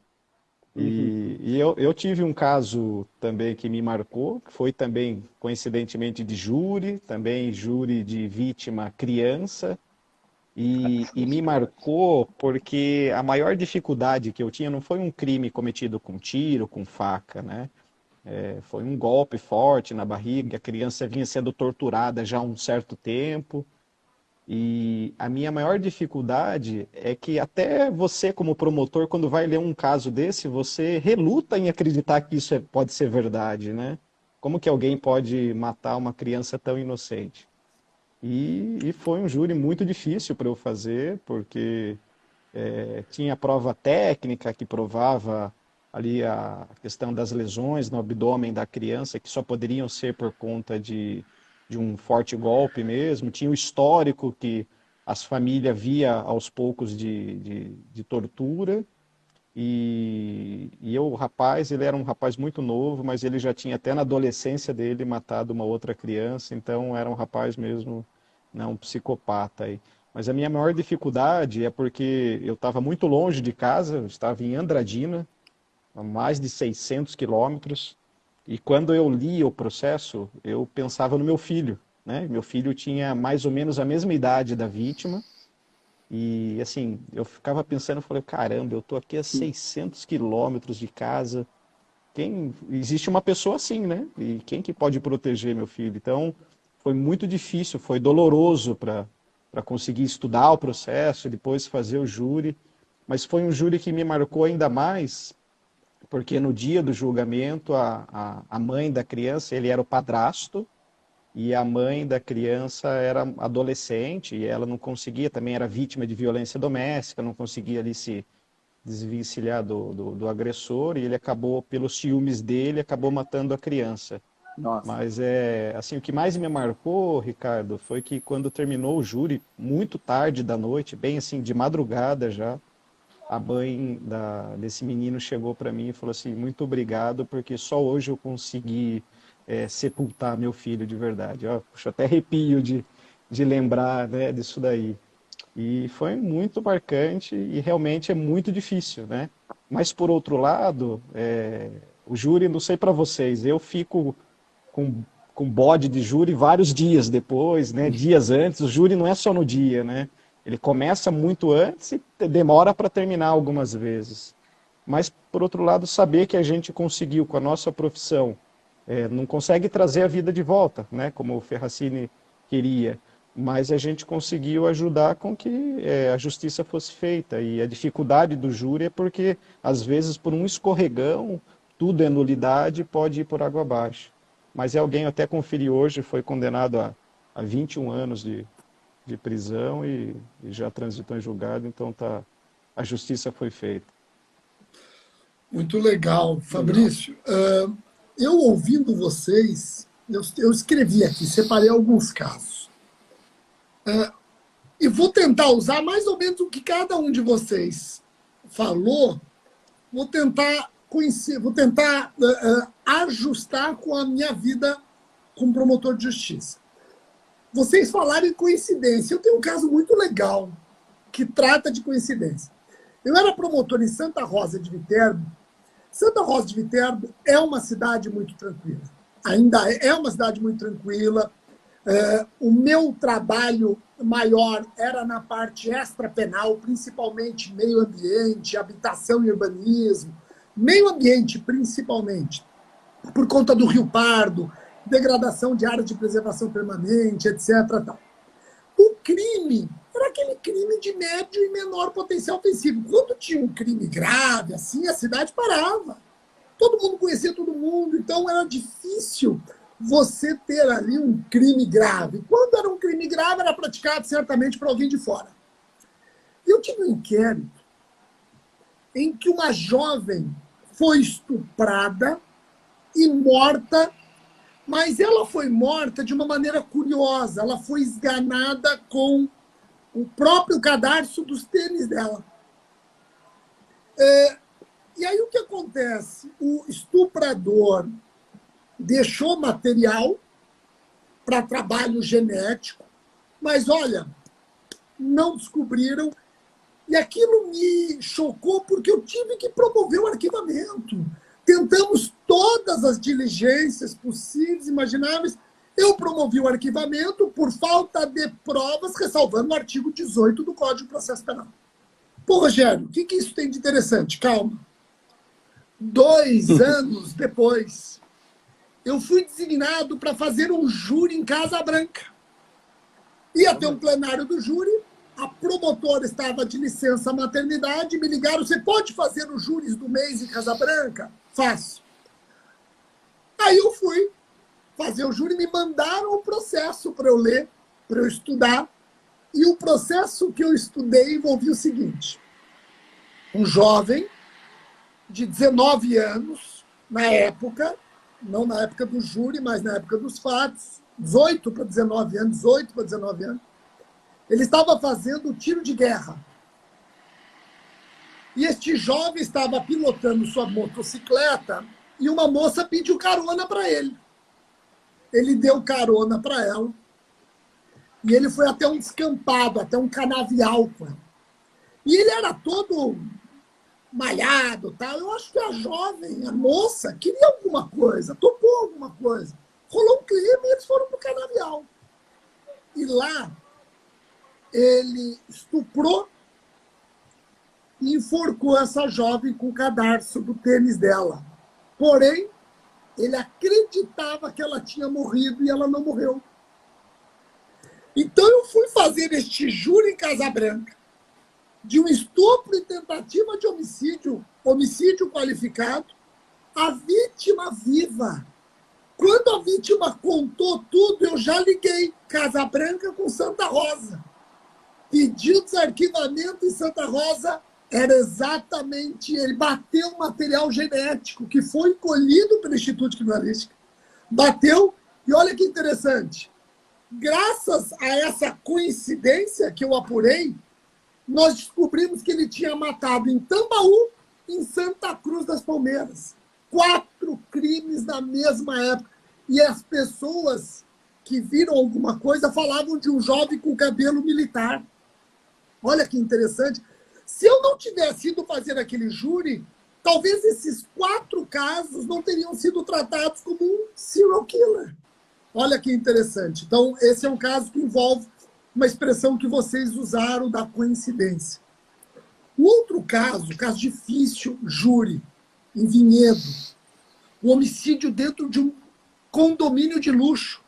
[SPEAKER 4] E eu tive um caso também que me marcou, que foi também, coincidentemente, de júri, também júri de vítima criança, e me marcou porque a maior dificuldade que eu tinha não foi um crime cometido com tiro, com faca, né? Foi um golpe forte na barriga, a criança vinha sendo torturada já há um certo tempo. E a minha maior dificuldade é que até você, como promotor, quando vai ler um caso desse, você reluta em acreditar que isso pode ser verdade, né? Como que alguém pode matar uma criança tão inocente? E foi um júri muito difícil para eu fazer, porque tinha prova técnica que provava ali a questão das lesões no abdômen da criança, que só poderiam ser por conta de um forte golpe mesmo. Tinha o histórico que as famílias via aos poucos de tortura. O rapaz, ele era um rapaz muito novo, mas ele já tinha até na adolescência dele matado uma outra criança, então era um rapaz mesmo, não, um psicopata aí. Mas a minha maior dificuldade é porque eu estava muito longe de casa, eu estava em Andradina, a mais de 600 quilômetros, e quando eu li o processo, eu pensava no meu filho, né? Meu filho tinha mais ou menos a mesma idade da vítima, e assim, eu ficava pensando, eu falei, caramba, eu tô aqui a 600 quilômetros de casa, existe uma pessoa assim, né? E quem que pode proteger meu filho? Então, foi muito difícil, foi doloroso para conseguir estudar o processo, depois fazer o júri, mas foi um júri que me marcou ainda mais, porque no dia do julgamento, a mãe da criança, ele era o padrasto, e a mãe da criança era adolescente, e ela não conseguia, também era vítima de violência doméstica, não conseguia ali se desvencilhar do agressor, e ele acabou, pelos ciúmes dele, acabou matando a criança.
[SPEAKER 2] Nossa.
[SPEAKER 4] Mas assim, o que mais me marcou, Ricardo, foi que quando terminou o júri, muito tarde da noite, bem assim, de madrugada já, a mãe desse menino chegou para mim e falou assim, muito obrigado, porque só hoje eu consegui sepultar meu filho de verdade. Ó, puxa, até arrepio de lembrar, né, disso daí. E foi muito marcante e realmente é muito difícil, né? Mas, por outro lado, o júri, não sei para vocês, eu fico com bode de júri vários dias depois, né? Dias antes, o júri não é só no dia, né? Ele começa muito antes e demora para terminar algumas vezes. Mas, por outro lado, saber que a gente conseguiu, com a nossa profissão, não consegue trazer a vida de volta, né? Como o Ferracini queria, mas a gente conseguiu ajudar com que a justiça fosse feita. E a dificuldade do júri é porque, às vezes, por um escorregão, tudo é nulidade, pode ir por água abaixo. Mas alguém, eu até conferi hoje, foi condenado a 21 anos de prisão e já transitou em julgado, então a justiça foi feita.
[SPEAKER 1] Muito legal, Fabrício. Eu ouvindo vocês, eu escrevi aqui, separei alguns casos. E vou tentar usar mais ou menos o que cada um de vocês falou, vou tentar ajustar com a minha vida como promotor de justiça. Vocês falaram em coincidência. Eu tenho um caso muito legal que trata de coincidência. Eu era promotor em Santa Rosa de Viterbo. Santa Rosa de Viterbo é uma cidade muito tranquila. Ainda é uma cidade muito tranquila. O meu trabalho maior era na parte extrapenal, principalmente meio ambiente, habitação e urbanismo. Meio ambiente, principalmente, por conta do Rio Pardo, degradação de áreas de preservação permanente, etc. Tal. O crime era aquele crime de médio e menor potencial ofensivo. Quando tinha um crime grave, assim, a cidade parava. Todo mundo conhecia todo mundo, então era difícil você ter ali um crime grave. Quando era um crime grave, era praticado certamente por alguém de fora. Eu tive um inquérito em que uma jovem foi estuprada e morta, mas ela foi morta de uma maneira curiosa. Ela foi esganada com o próprio cadarço dos tênis dela. E aí o que acontece? O estuprador deixou material para trabalho genético, mas, olha, não descobriram. E aquilo me chocou porque eu tive que promover o arquivamento. Tentamos todas as diligências possíveis, imagináveis. Eu promovi o arquivamento por falta de provas, ressalvando o artigo 18 do Código de Processo Penal. Pô, Rogério, o que isso tem de interessante? Calma. 2 anos depois, eu fui designado para fazer um júri em Casa Branca. Ia ter um plenário do júri, a promotora estava de licença maternidade, me ligaram, você pode fazer os júris do mês em Casa Branca? Faço. Aí eu fui fazer o júri, me mandaram o processo para eu ler, para eu estudar, e o processo que eu estudei envolvia o seguinte: um jovem de 19 anos, na época, não na época do júri, mas na época dos fatos, 18 para 19 anos, ele estava fazendo tiro de guerra. E este jovem estava pilotando sua motocicleta e uma moça pediu carona para ele. Ele deu carona para ela e ele foi até um descampado, até um canavial com ela. E ele era todo malhado, tal. Eu acho que a jovem, a moça, queria alguma coisa, topou alguma coisa. Rolou um clima e eles foram para o canavial. E lá ele estuprou e enforcou essa jovem com o cadarço do tênis dela. Porém, ele acreditava que ela tinha morrido e ela não morreu. Então eu fui fazer este júri em Casa Branca de um estupro e tentativa de homicídio, homicídio qualificado, a vítima viva. Quando a vítima contou tudo, eu já liguei Casa Branca com Santa Rosa. Pediu desarquivamento em Santa Rosa, era exatamente ele. Bateu um material genético que foi colhido pelo Instituto de Criminalística. Bateu, e olha que interessante. Graças a essa coincidência que eu apurei, nós descobrimos que ele tinha matado em Tambaú e em Santa Cruz das Palmeiras. 4 crimes na mesma época. E as pessoas que viram alguma coisa falavam de um jovem com cabelo militar. Olha que interessante. Se eu não tivesse ido fazer aquele júri, talvez esses 4 casos não teriam sido tratados como um serial killer. Olha que interessante. Então, esse é um caso que envolve uma expressão que vocês usaram da coincidência. O outro caso difícil, júri, em Vinhedo. O homicídio dentro de um condomínio de luxo.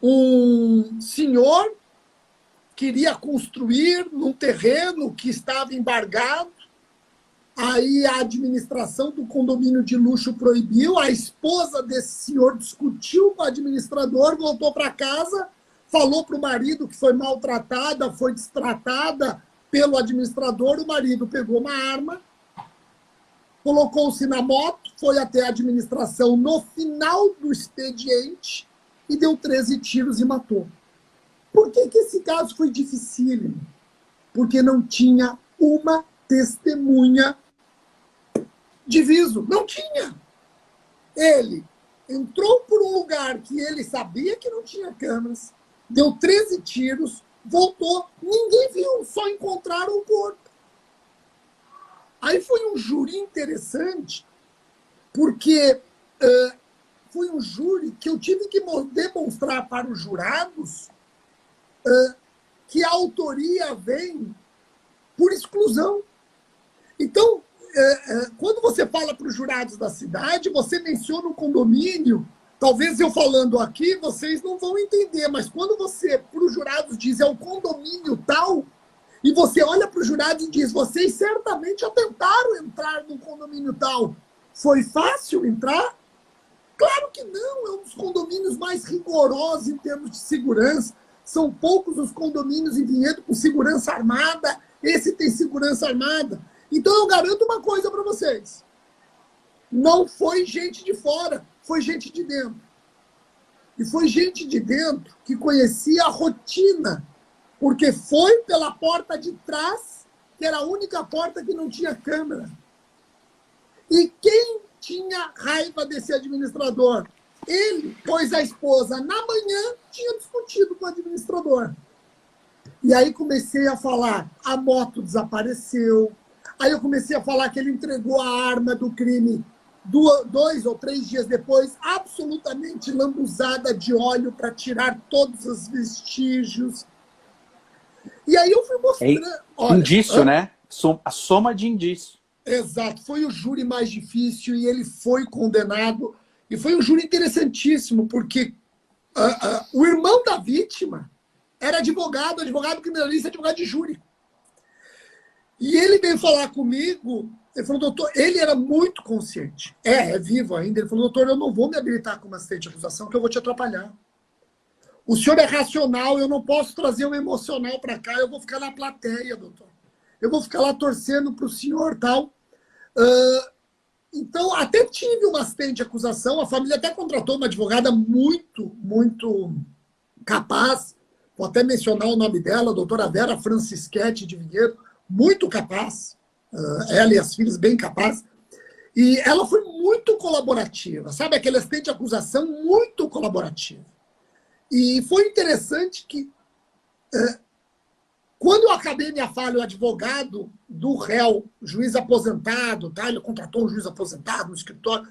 [SPEAKER 1] Um senhor queria construir num terreno que estava embargado. Aí a administração do condomínio de luxo proibiu. A esposa desse senhor discutiu com o administrador, voltou para casa, falou para o marido que foi maltratada, foi destratada pelo administrador. O marido pegou uma arma, colocou-se na moto, foi até a administração no final do expediente e deu 13 tiros e matou. Por que esse caso foi dificílimo? Porque não tinha uma testemunha de viso. Não tinha. Ele entrou por um lugar que ele sabia que não tinha câmeras, deu 13 tiros, voltou, ninguém viu, só encontraram o corpo. Aí foi um júri interessante, porque foi um júri que eu tive que demonstrar para os jurados que a autoria vem por exclusão. Então, quando você fala para os jurados da cidade, você menciona o condomínio, talvez eu falando aqui, vocês não vão entender, mas quando você, para os jurados, diz é o condomínio tal, e você olha para os jurados e diz, vocês certamente já tentaram entrar no condomínio tal. Foi fácil entrar? Claro que não, é um dos condomínios mais rigorosos em termos de segurança. São poucos os condomínios em Vinhedo com segurança armada, esse tem segurança armada. Então eu garanto uma coisa para vocês. Não foi gente de fora, foi gente de dentro. E foi gente de dentro que conhecia a rotina, porque foi pela porta de trás, que era a única porta que não tinha câmera. E quem tinha raiva desse administrador? Ele, pois a esposa, na manhã, tinha discutido com o administrador. E aí comecei a falar, a moto desapareceu. Aí eu comecei a falar que ele entregou a arma do crime 2 ou 3 dias depois, absolutamente lambuzada de óleo para tirar todos os vestígios. E aí eu fui mostrando... Olha,
[SPEAKER 2] indício, né? A soma de indício.
[SPEAKER 1] Exato. Foi o júri mais difícil e ele foi condenado. E foi um júri interessantíssimo, porque o irmão da vítima era advogado criminalista, advogado de júri. E ele veio falar comigo, ele falou, doutor, ele era muito consciente. É vivo ainda. Ele falou, doutor, eu não vou me habilitar como assistente de acusação, que eu vou te atrapalhar. O senhor é racional, eu não posso trazer o emocional para cá, eu vou ficar na plateia, doutor. Eu vou ficar lá torcendo para o senhor tal. Então, até tive uma assistente de acusação, a família até contratou uma advogada muito, muito capaz, vou até mencionar o nome dela, a doutora Vera Francischetti de Vinhedo, muito capaz, ela e as filhas bem capazes, e ela foi muito colaborativa, sabe? Aquele assistente de acusação muito colaborativa. E foi interessante que, quando eu acabei minha fala, o advogado do réu, juiz aposentado, tá? Ele contratou um juiz aposentado no escritório,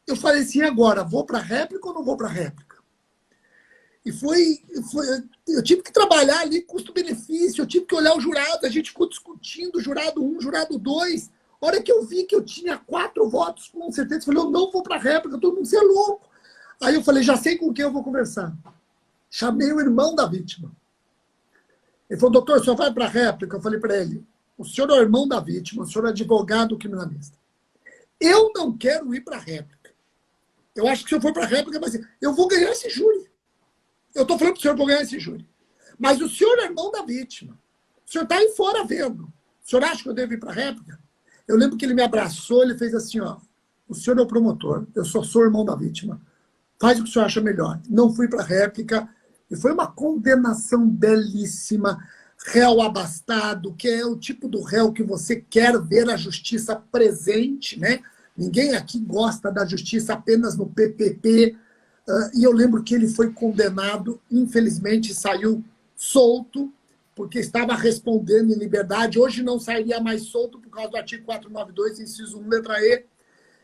[SPEAKER 1] eu falei assim, agora, vou para a réplica ou não vou para a réplica? E eu tive que trabalhar ali custo-benefício, eu tive que olhar o jurado, a gente ficou discutindo jurado 1, jurado 2. A hora que eu vi que eu tinha 4 votos com certeza, eu falei, eu não vou para a réplica, todo mundo, você é louco. Aí eu falei, já sei com quem eu vou conversar. Chamei o irmão da vítima. Ele falou, doutor, o senhor vai para a réplica? Eu falei para ele, o senhor é o irmão da vítima, o senhor é advogado criminalista. Eu não quero ir para a réplica. Eu acho que se eu for para a réplica, eu vou ganhar esse júri. Eu estou falando para o senhor, eu vou ganhar esse júri. Mas o senhor é irmão da vítima. O senhor está aí fora vendo. O senhor acha que eu devo ir para a réplica? Eu lembro que ele me abraçou, ele fez assim, ó, o senhor é o promotor, eu só sou irmão da vítima. Faz o que o senhor acha melhor. Não fui para a réplica. E foi uma condenação belíssima. Réu abastado, que é o tipo do réu que você quer ver a justiça presente, né? Ninguém aqui gosta da justiça apenas no PPP. E eu lembro que ele foi condenado, infelizmente saiu solto, porque estava respondendo em liberdade. Hoje não sairia mais solto por causa do artigo 492, inciso 1, letra E.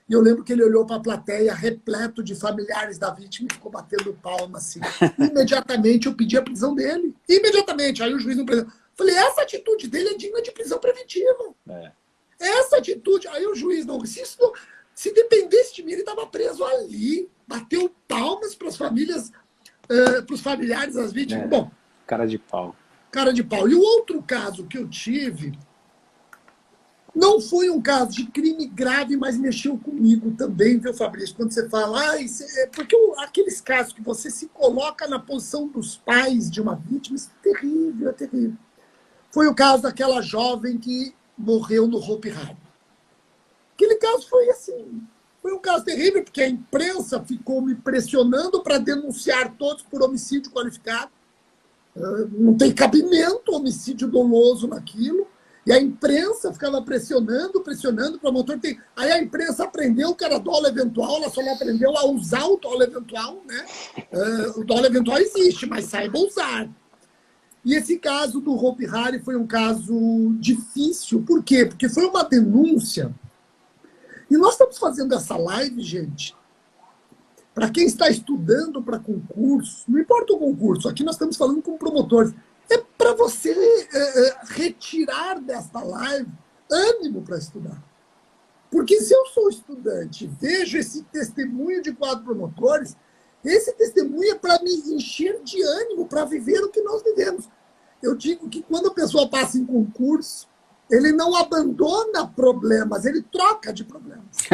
[SPEAKER 1] E eu lembro que ele olhou para a plateia, repleto de familiares da vítima, e ficou batendo palma, assim. Imediatamente eu pedi a prisão dele. Imediatamente. Aí o juiz não prendeu. Falei, essa atitude dele é digna de prisão preventiva. Essa atitude... Aí o juiz não... Se dependesse de mim, ele estava preso ali. Bateu palmas para as famílias, para os familiares das vítimas. Bom,
[SPEAKER 2] cara de pau.
[SPEAKER 1] Cara de pau. E o outro caso que eu tive... Não foi um caso de crime grave, mas mexeu comigo também, viu, Fabrício? Quando você fala, porque aqueles casos que você se coloca na posição dos pais de uma vítima, isso é terrível, é terrível. Foi o caso daquela jovem que morreu no Hopi Hari. Aquele caso foi assim, foi um caso terrível, porque a imprensa ficou me pressionando para denunciar todos por homicídio qualificado. Não tem cabimento homicídio doloso naquilo. E a imprensa ficava pressionando para o promotor ter. Aí a imprensa aprendeu que era dolo eventual, ela só não aprendeu a usar o dolo eventual, né? O dolo eventual existe, mas saiba usar. E esse caso do Hopi Hari foi um caso difícil. Por quê? Porque foi uma denúncia. E nós estamos fazendo essa live, gente, para quem está estudando para concurso, não importa o concurso, aqui nós estamos falando com promotores, é para você retirar desta live ânimo para estudar. Porque se eu sou estudante, vejo esse testemunho de 4 promotores, esse testemunho é para me encher de ânimo, para viver o que nós vivemos. Eu digo que quando a pessoa passa em concurso, ele não abandona problemas, ele troca de problemas.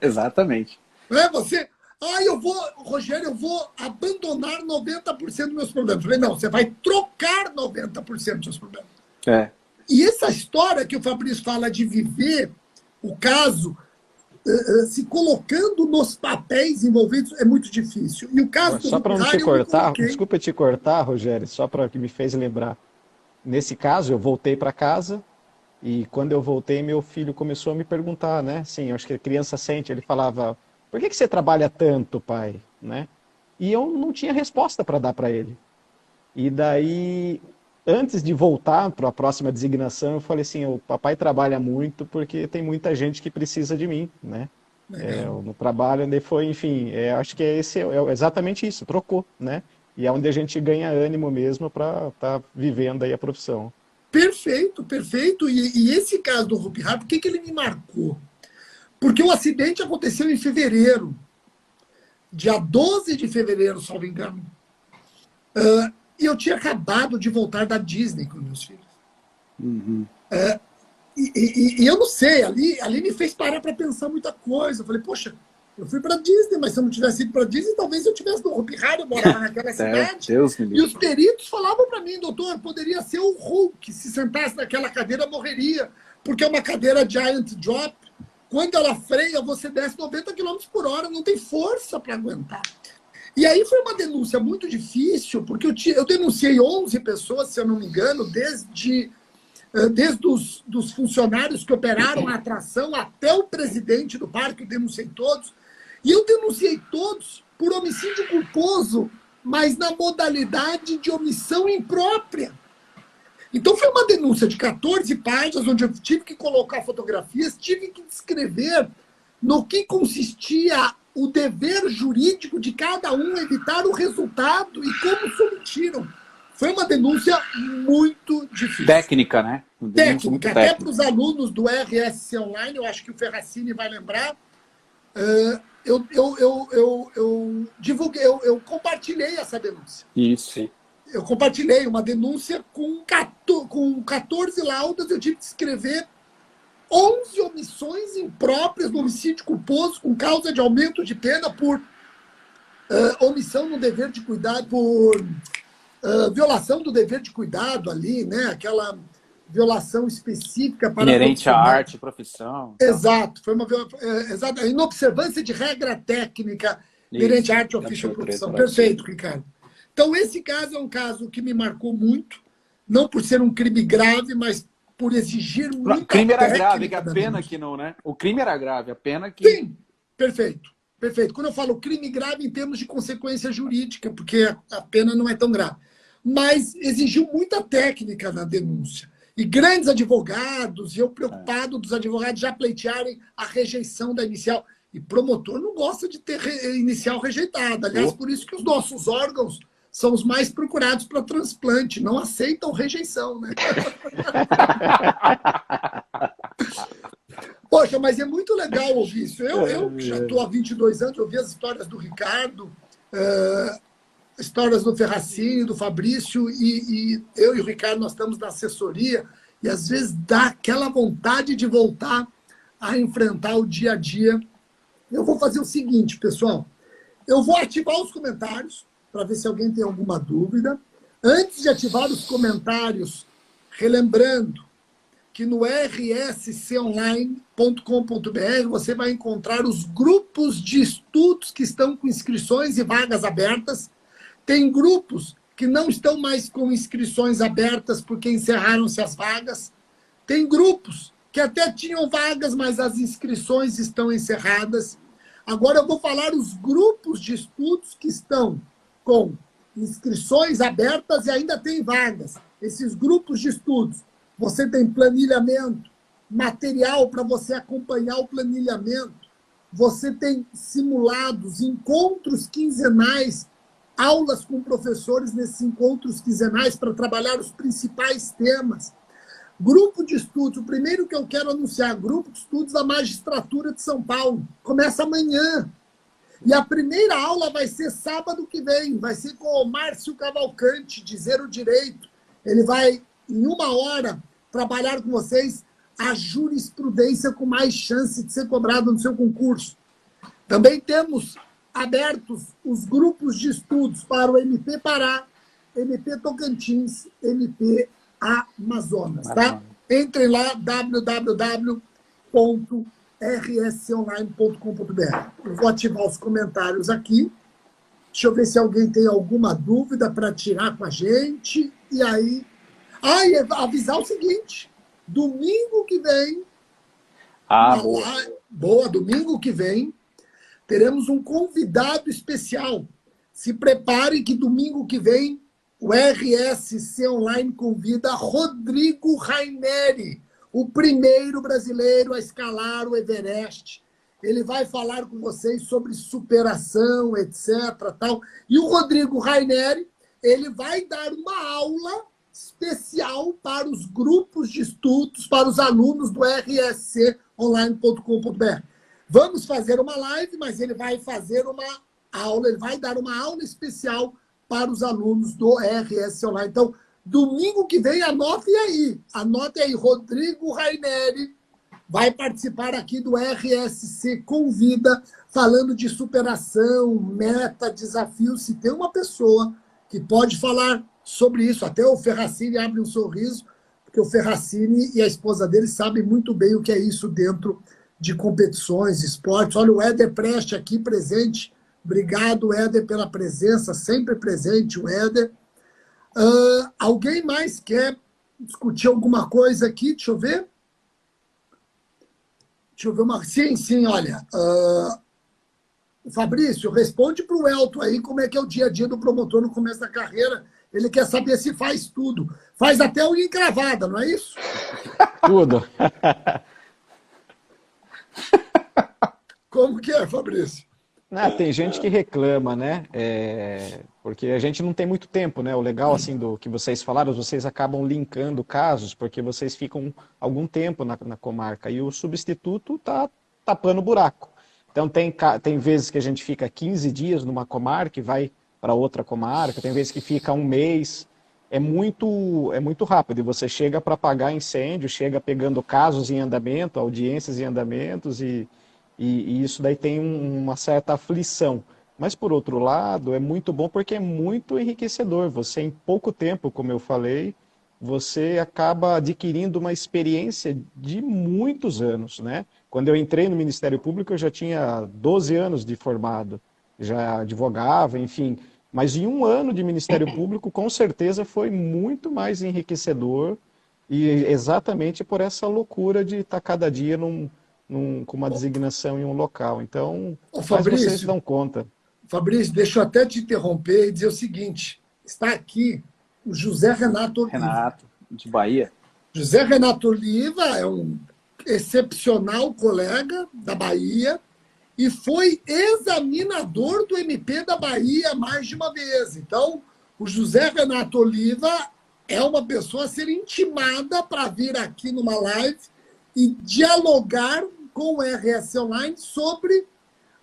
[SPEAKER 2] Exatamente.
[SPEAKER 1] Não é você... Rogério, eu vou abandonar 90% dos meus problemas. Eu falei, não, você vai trocar 90% dos seus problemas.
[SPEAKER 2] É.
[SPEAKER 1] E essa história que o Fabrício fala de viver o caso, se colocando nos papéis envolvidos, é muito difícil. E o caso
[SPEAKER 4] só para não te cortar, desculpa te cortar, Rogério, só para que me fez lembrar. Nesse caso, eu voltei para casa e quando eu voltei, meu filho começou a me perguntar, né? Sim, eu acho que a criança sente, ele falava... Por que você trabalha tanto, pai? Né? E eu não tinha resposta para dar para ele. E daí, antes de voltar para a próxima designação, eu falei assim, o papai trabalha muito porque tem muita gente que precisa de mim. Né? No trabalho, onde foi, enfim, acho que é exatamente isso, trocou. Né? E é onde a gente ganha ânimo mesmo para estar vivendo aí a profissão.
[SPEAKER 1] Perfeito, perfeito. E esse caso do Hopi Hari, por que ele me marcou? Porque o acidente aconteceu em fevereiro, dia 12 de fevereiro, salvo engano. E eu tinha acabado de voltar da Disney com meus filhos.
[SPEAKER 2] Uhum.
[SPEAKER 1] E eu não sei, ali me fez parar para pensar muita coisa. Eu falei, poxa, eu fui para Disney, mas se eu não tivesse ido para Disney, talvez eu tivesse no Hopi Hari, eu morava naquela cidade.
[SPEAKER 2] Deus me livre.
[SPEAKER 1] E os peritos falavam para mim, doutor, poderia ser o Hulk, se sentasse naquela cadeira, morreria, porque é uma cadeira giant drop. Quando ela freia, você desce 90 km por hora, não tem força para aguentar. E aí foi uma denúncia muito difícil, porque eu denunciei 11 pessoas, se eu não me engano, desde dos funcionários que operaram a atração até o presidente do parque, eu denunciei todos. E eu denunciei todos por homicídio culposo, mas na modalidade de omissão imprópria. Então foi uma denúncia de 14 páginas, onde eu tive que colocar fotografias, tive que descrever no que consistia o dever jurídico de cada um, evitar o resultado e como se omitiram. Foi uma denúncia muito difícil.
[SPEAKER 2] Técnica, né?
[SPEAKER 1] Técnica. Até para os alunos do RSC Online, eu acho que o Ferracini vai lembrar, eu divulguei, eu compartilhei essa denúncia.
[SPEAKER 2] Isso, sim.
[SPEAKER 1] Eu compartilhei uma denúncia com 14 laudas, eu tive que escrever 11 omissões impróprias no homicídio culposo com causa de aumento de pena por omissão no dever de cuidado, por violação do dever de cuidado ali, né? Aquela violação específica para
[SPEAKER 2] inerente à arte, profissão.
[SPEAKER 1] Exato, foi uma inobservância de regra técnica inerente à arte, ofício ou profissão. Perfeito, Ricardo. Então, esse caso é um caso que me marcou muito, não por ser um crime grave, mas por exigir muito.
[SPEAKER 2] O crime era grave, que a pena que não, né? O crime era grave, a pena que...
[SPEAKER 1] Sim, perfeito. Perfeito. Quando eu falo crime grave em termos de consequência jurídica, porque a pena não é tão grave. Mas exigiu muita técnica na denúncia. E grandes advogados, e eu preocupado dos advogados já pleitearem a rejeição da inicial. E promotor não gosta de ter inicial rejeitada. Aliás, por isso que os nossos órgãos são os mais procurados para transplante, não aceitam rejeição, né? Poxa, mas é muito legal ouvir isso. Eu já estou há 22 anos, ouvi as histórias do Ricardo, histórias do Ferracini, do Fabrício, e eu e o Ricardo, nós estamos na assessoria, e às vezes dá aquela vontade de voltar a enfrentar o dia a dia. Eu vou fazer o seguinte, pessoal, eu vou ativar os comentários, para ver se alguém tem alguma dúvida. Antes de ativar os comentários, relembrando que no rsconline.com.br você vai encontrar os grupos de estudos que estão com inscrições e vagas abertas. Tem grupos que não estão mais com inscrições abertas porque encerraram-se as vagas. Tem grupos que até tinham vagas, mas as inscrições estão encerradas. Agora eu vou falar os grupos de estudos que estão com inscrições abertas e ainda tem vagas. Esses grupos de estudos, você tem planilhamento, material para você acompanhar o planilhamento, você tem simulados, encontros quinzenais, aulas com professores nesses encontros quinzenais para trabalhar os principais temas. Grupo de estudos, o primeiro que eu quero anunciar, grupo de estudos da Magistratura de São Paulo. Começa amanhã. E a primeira aula vai ser sábado que vem, vai ser com o Márcio Cavalcante, de Zero Direito. Ele vai, em 1 hora, trabalhar com vocês a jurisprudência com mais chance de ser cobrada no seu concurso. Também temos abertos os grupos de estudos para o MP Pará, MP Tocantins, MP Amazonas, tá? Entrem lá, www.rsonline.com.br. Eu vou ativar os comentários aqui. Deixa eu ver se alguém tem alguma dúvida para tirar com a gente. E aí... e avisar o seguinte, domingo que vem... boa, domingo que vem, teremos um convidado especial. Se preparem que domingo que vem o RSC Online convida Rodrigo Raineri, o primeiro brasileiro a escalar o Everest. Ele vai falar com vocês sobre superação, etc. Tal. E o Rodrigo Raineri, ele vai dar uma aula especial para os grupos de estudos, para os alunos do rsconline.com.br. Vamos fazer uma live, mas ele vai fazer uma aula, ele vai dar uma aula especial para os alunos do RS Online. Então, domingo que vem, anotem aí, Rodrigo Raineri vai participar aqui do RSC Convida, falando de superação, meta, desafio. Se tem uma pessoa que pode falar sobre isso, até o Ferracini abre um sorriso, porque o Ferracini e a esposa dele sabem muito bem o que é isso dentro de competições, esportes. Olha o Éder Preste aqui presente. Obrigado, Éder, pela presença, sempre presente, o Éder. Alguém mais quer discutir alguma coisa aqui? Deixa eu ver. Sim, olha. Fabrício, responde para o Elton aí como é que é o dia a dia do promotor no começo da carreira. Ele quer saber se faz tudo. Faz até unha encravada, não é isso?
[SPEAKER 4] Tudo.
[SPEAKER 1] Como que é, Fabrício?
[SPEAKER 4] Tem gente que reclama, né? Porque a gente não tem muito tempo, né? O legal, assim, do que vocês falaram, vocês acabam linkando casos, porque vocês ficam algum tempo na comarca, e o substituto está tapando o buraco. Então, tem vezes que a gente fica 15 dias numa comarca e vai para outra comarca, tem vezes que fica 1 mês. É muito rápido, e você chega para apagar incêndio, chega pegando casos em andamento, audiências em andamentos, e isso daí tem uma certa aflição. Mas, por outro lado, é muito bom porque é muito enriquecedor. Você, em pouco tempo, como eu falei, você acaba adquirindo uma experiência de muitos anos, né? Quando eu entrei no Ministério Público, eu já tinha 12 anos de formado, já advogava, enfim. Mas em 1 ano de Ministério Público, com certeza, foi muito mais enriquecedor, e exatamente por essa loucura de estar cada dia com uma designação em um local. Então,
[SPEAKER 1] Fabrício,
[SPEAKER 4] vocês dão conta.
[SPEAKER 1] Fabrício, deixa eu até te interromper e dizer o seguinte, está aqui o José Renato Oliva.
[SPEAKER 2] Renato, de Bahia.
[SPEAKER 1] José Renato Oliva é um excepcional colega da Bahia e foi examinador do MP da Bahia mais de uma vez. Então, o José Renato Oliva é uma pessoa a ser intimada para vir aqui numa live e dialogar com o RS Online sobre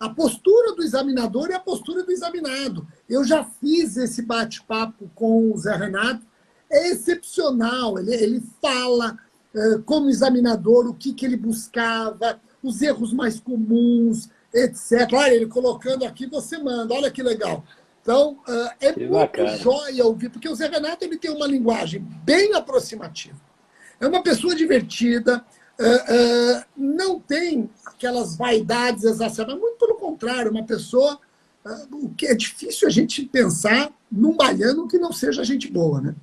[SPEAKER 1] a postura do examinador e a postura do examinado. Eu já fiz esse bate-papo com o Zé Renato, é excepcional, ele fala como examinador o que ele buscava, os erros mais comuns, etc. Olha, ele colocando aqui, você manda, olha que legal. Então, é muito bacana. Jóia ouvir, porque o Zé Renato ele tem uma linguagem bem aproximativa. É uma pessoa divertida, não tem aquelas vaidades exacerbadas, muito pelo contrário, uma pessoa, o que é difícil a gente pensar num baiano que não seja gente boa, né?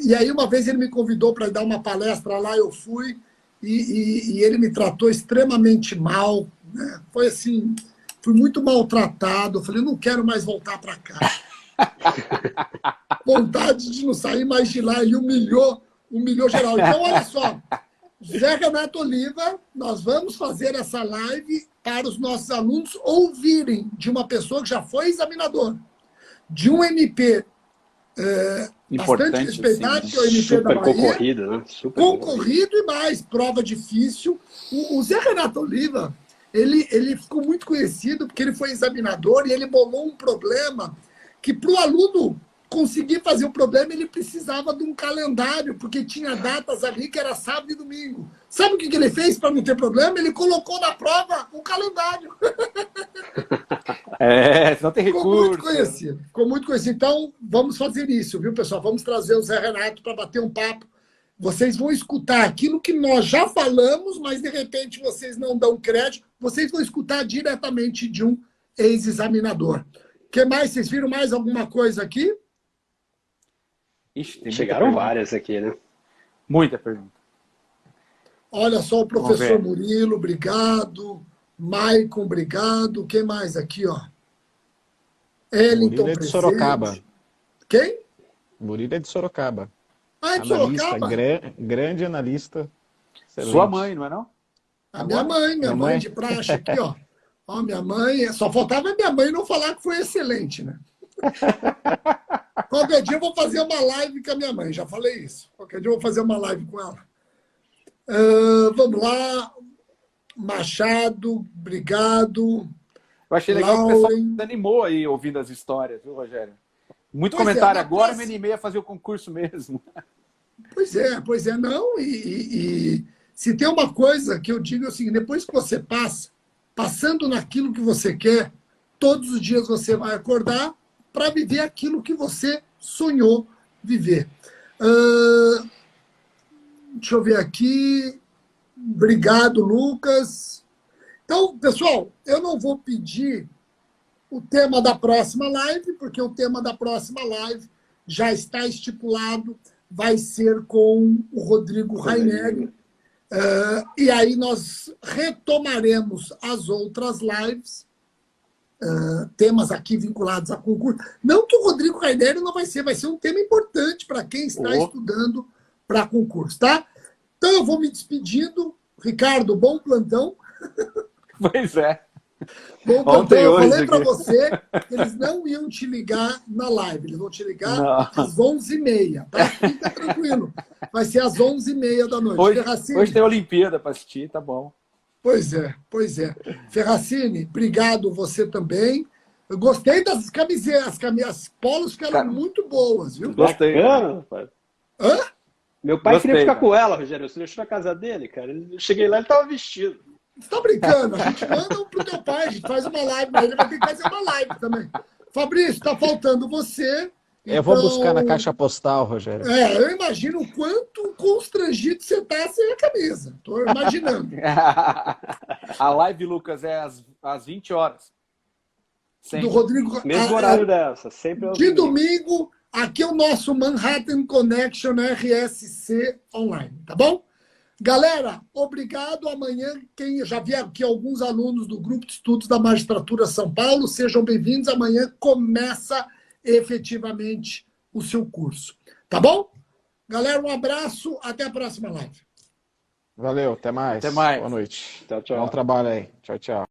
[SPEAKER 1] E aí, uma vez ele me convidou para dar uma palestra lá, eu fui, e ele me tratou extremamente mal, né? Foi assim, fui muito maltratado. Eu falei, não quero mais voltar para cá. Vontade de não sair mais de lá. Ele humilhou geral. Então, olha só, José Renato Oliva, nós vamos fazer essa live para os nossos alunos ouvirem de uma pessoa que já foi examinador, de um MP bastante respeitado, que é o MP
[SPEAKER 3] super
[SPEAKER 1] da Bahia.
[SPEAKER 3] Concorrido, né? Super
[SPEAKER 1] Concorrido e mais, prova difícil. O Zé Renato Oliva, ele ficou muito conhecido porque ele foi examinador e ele bolou um problema que, para o aluno conseguir fazer o problema, ele precisava de um calendário, porque tinha datas ali que era sábado e domingo. Sabe o que ele fez para não ter problema? Ele colocou na prova o calendário.
[SPEAKER 2] Só tem recurso.
[SPEAKER 1] Ficou muito conhecido. Então, vamos fazer isso, viu, pessoal? Vamos trazer o Zé Renato para bater um papo. Vocês vão escutar aquilo que nós já falamos, mas, de repente, vocês não dão crédito. Vocês vão escutar diretamente de um ex-examinador. O que mais? Vocês viram mais alguma coisa aqui?
[SPEAKER 2] Ixi,
[SPEAKER 3] chegaram várias aqui, né?
[SPEAKER 2] Muita pergunta.
[SPEAKER 1] Olha só, o professor Murilo, obrigado. Maicon, obrigado. Quem mais aqui, ó? Ellington,
[SPEAKER 4] Murilo é de Sorocaba.
[SPEAKER 1] Quem?
[SPEAKER 4] Murilo é de Sorocaba.
[SPEAKER 1] Ah, é de
[SPEAKER 4] Analista,
[SPEAKER 1] Sorocaba?
[SPEAKER 4] Grande analista. Excelente.
[SPEAKER 2] Sua mãe, não é não?
[SPEAKER 1] A minha mãe de praxe aqui, ó. Ó, minha mãe, só faltava minha mãe não falar que foi excelente, né? Qualquer dia eu vou fazer uma live com a minha mãe, já falei isso. Qualquer dia eu vou fazer uma live com ela. Vamos lá. Machado, obrigado.
[SPEAKER 2] Eu achei legal que o pessoal se animou aí ouvindo as histórias, viu, Rogério? Muito comentário. Agora me animei a fazer o concurso mesmo. Pois é. Não, e se tem uma coisa que eu digo é o seguinte, depois que você passando naquilo que você quer, todos os dias você vai acordar para viver aquilo que você sonhou viver. Deixa eu ver aqui. Obrigado, Lucas. Então, pessoal, eu não vou pedir o tema da próxima live, porque o tema da próxima live já está estipulado, vai ser com o Rodrigo Raineri. E aí nós retomaremos as outras lives, temas aqui vinculados a concurso. Não que o Rodrigo Raineri não vai ser um tema importante para quem está estudando para concurso, tá? Então eu vou me despedindo. Ricardo, bom plantão. Pois é.
[SPEAKER 1] Bom plantão. Eu falei para você que eles não iam te ligar na live, eles vão te ligar às 11h30, tá? Fica tranquilo. Vai ser às 11h30 da noite.
[SPEAKER 2] Hoje tem Olimpíada para assistir, tá bom.
[SPEAKER 1] Pois é. Ferracini, obrigado você também. Eu gostei das camisetas, as polos ficaram muito boas, viu?
[SPEAKER 2] Gostei.
[SPEAKER 3] Rapaz.
[SPEAKER 1] Hã?
[SPEAKER 3] Meu pai queria ficar com ela, Rogério. Você deixou na casa dele, cara. Eu cheguei lá e ele estava vestido.
[SPEAKER 1] Você tá brincando? A gente manda pro teu pai, a gente faz uma live, mas ele vai ter que fazer uma live também. Fabrício, tá faltando você.
[SPEAKER 4] Eu vou buscar na caixa postal, Rogério.
[SPEAKER 1] Eu imagino o quanto constrangido você tá sem a camisa. Tô imaginando.
[SPEAKER 2] A live, Lucas, é às 20 horas.
[SPEAKER 1] Do Rodrigo.
[SPEAKER 3] Mesmo horário dessa, sempre.
[SPEAKER 1] De domingo, aqui é o nosso Manhattan Connection RSC Online, tá bom? Galera, obrigado. Amanhã, quem já vi aqui alguns alunos do Grupo de Estudos da Magistratura São Paulo, sejam bem-vindos. Amanhã começa efetivamente o seu curso. Tá bom? Galera, um abraço. Até a próxima live.
[SPEAKER 4] Valeu, até mais.
[SPEAKER 2] Até mais.
[SPEAKER 4] Boa noite.
[SPEAKER 3] Tchau, tchau.
[SPEAKER 4] Bom trabalho aí. Tchau, tchau.